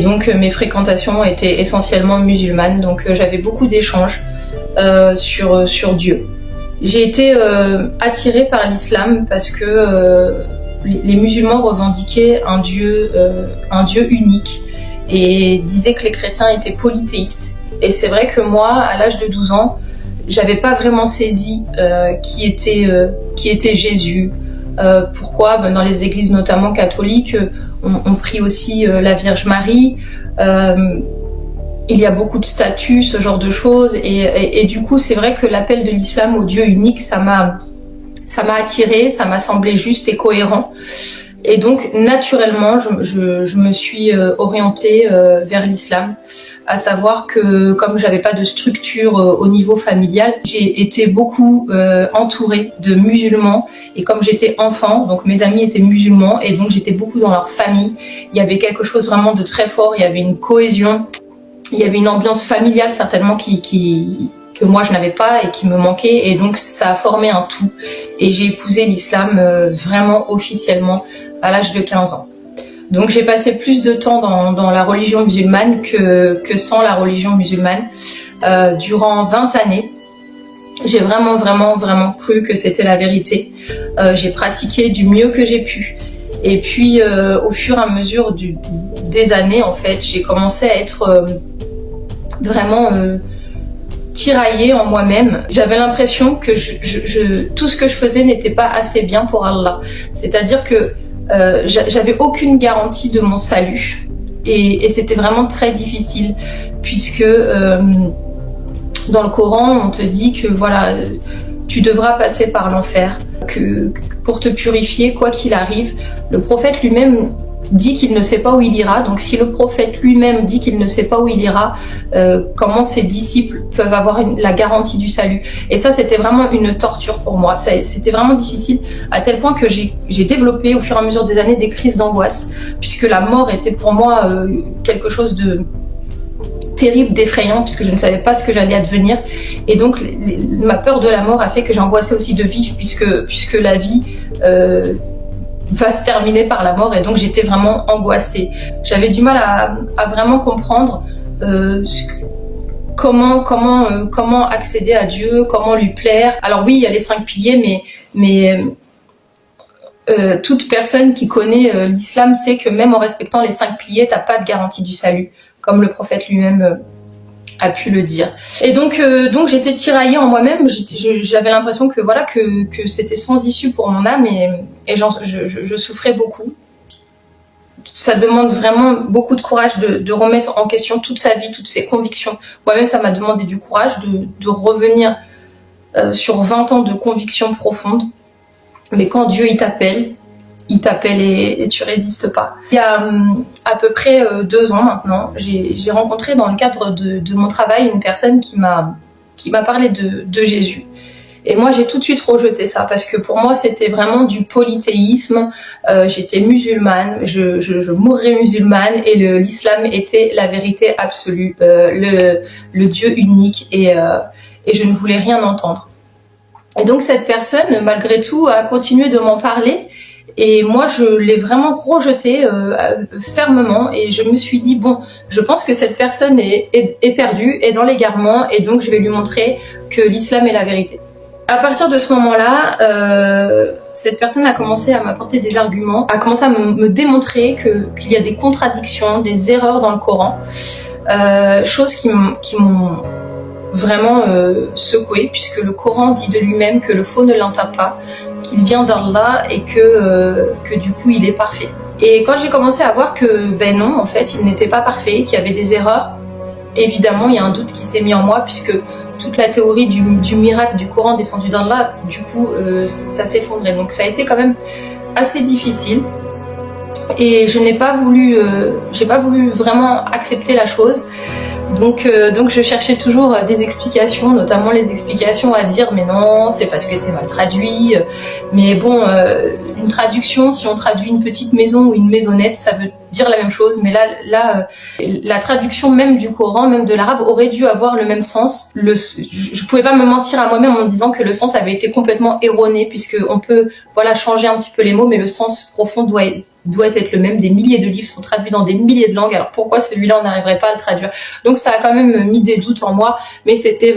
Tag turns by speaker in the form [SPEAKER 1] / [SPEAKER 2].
[SPEAKER 1] Donc mes fréquentations étaient essentiellement musulmanes, donc j'avais beaucoup d'échanges sur Dieu. J'ai été attirée par l'islam parce que les musulmans revendiquaient un Dieu unique et disaient que les chrétiens étaient polythéistes. Et c'est vrai que moi, à l'âge de 12 ans, j'avais pas vraiment saisi qui était Jésus. Pourquoi dans les églises notamment catholiques, on prie aussi la Vierge Marie. Il y a beaucoup de statues, ce genre de choses, et du coup c'est vrai que l'appel de l'islam au Dieu unique, ça m'a attirée, ça m'a semblé juste et cohérent, et donc naturellement je me suis orientée vers l'islam, à savoir que comme j'avais pas de structure au niveau familial, j'ai été beaucoup entourée de musulmans, et comme j'étais enfant, donc mes amis étaient musulmans, et donc j'étais beaucoup dans leur famille. Il y avait quelque chose vraiment de très fort, il y avait une cohésion. Il y avait une ambiance familiale certainement que moi je n'avais pas et qui me manquait, et donc ça a formé un tout. Et j'ai épousé l'islam vraiment officiellement à l'âge de 15 ans. Donc j'ai passé plus de temps dans la religion musulmane que sans la religion musulmane. Durant 20 années, j'ai vraiment cru que c'était la vérité. J'ai pratiqué du mieux que j'ai pu. Et puis au fur et à mesure des années, en fait, j'ai commencé à être vraiment tiraillée en moi-même. J'avais l'impression que tout ce que je faisais n'était pas assez bien pour Allah. C'est-à-dire que j'avais aucune garantie de mon salut. Et c'était vraiment très difficile, puisque dans le Coran, on te dit que voilà, tu devras passer par l'enfer, que pour te purifier, quoi qu'il arrive. Le prophète lui-même dit qu'il ne sait pas où il ira. Donc si le prophète lui-même dit qu'il ne sait pas où il ira, comment ses disciples peuvent avoir la garantie du salut? Et ça, c'était vraiment une torture pour moi. C'était vraiment difficile, à tel point que j'ai développé au fur et à mesure des années des crises d'angoisse, puisque la mort était pour moi quelque chose de terrible, d'effrayant, puisque je ne savais pas ce que j'allais advenir. Et donc ma peur de la mort a fait que j'ai angoissé aussi de vivre, puisque la vie va se terminer par la mort, et donc j'étais vraiment angoissée. J'avais du mal à vraiment comprendre comment accéder à Dieu, comment lui plaire. Alors oui, il y a les 5 piliers, mais toute personne qui connaît l'islam sait que même en respectant les 5 piliers, t'as pas de garantie du salut, comme le prophète lui-même a pu le dire. Et donc j'étais tiraillée en moi-même. J'avais l'impression que voilà que c'était sans issue pour mon âme, et je souffrais beaucoup. Ça demande vraiment beaucoup de courage de remettre en question toute sa vie, toutes ses convictions. Moi-même, ça m'a demandé du courage de revenir sur 20 ans de convictions profondes. Mais quand Dieu il t'appelle et tu résistes pas. Il y a à peu près 2 ans maintenant, j'ai rencontré dans le cadre de mon travail une personne qui m'a parlé de Jésus. Et moi, j'ai tout de suite rejeté ça, parce que pour moi, c'était vraiment du polythéisme. J'étais musulmane, je mourrais musulmane, et l'islam était la vérité absolue, le Dieu unique, et je ne voulais rien entendre. Et donc cette personne, malgré tout, a continué de m'en parler. Et moi, je l'ai vraiment rejeté fermement, et je me suis dit, bon, je pense que cette personne est perdue, est dans l'égarement, et donc je vais lui montrer que l'islam est la vérité. À partir de ce moment-là, cette personne a commencé à m'apporter des arguments, a commencé à me démontrer qu'il y a des contradictions, des erreurs dans le Coran, choses qui m'ont vraiment secouée, puisque le Coran dit de lui-même que le faux ne l'entame pas, qu'il vient d'Allah, et que du coup il est parfait. Et quand j'ai commencé à voir que ben non, en fait il n'était pas parfait, qu'il y avait des erreurs, évidemment il y a un doute qui s'est mis en moi, puisque toute la théorie du miracle du Coran descendu d'Allah, du coup ça s'effondrait. Donc ça a été quand même assez difficile, et j'ai pas voulu vraiment accepter la chose. Donc je cherchais toujours des explications, notamment les explications à dire mais non, c'est parce que c'est mal traduit. Mais bon, une traduction, si on traduit une petite maison ou une maisonnette, ça veut dire la même chose, mais là, la traduction même du Coran, même de l'arabe, aurait dû avoir le même sens. Je pouvais pas me mentir à moi-même en disant que le sens avait été complètement erroné, puisque on peut, voilà, changer un petit peu les mots, mais le sens profond doit être le même. Des milliers de livres sont traduits dans des milliers de langues, alors pourquoi celui-là on n'arriverait pas à le traduire? Donc ça a quand même mis des doutes en moi, mais c'était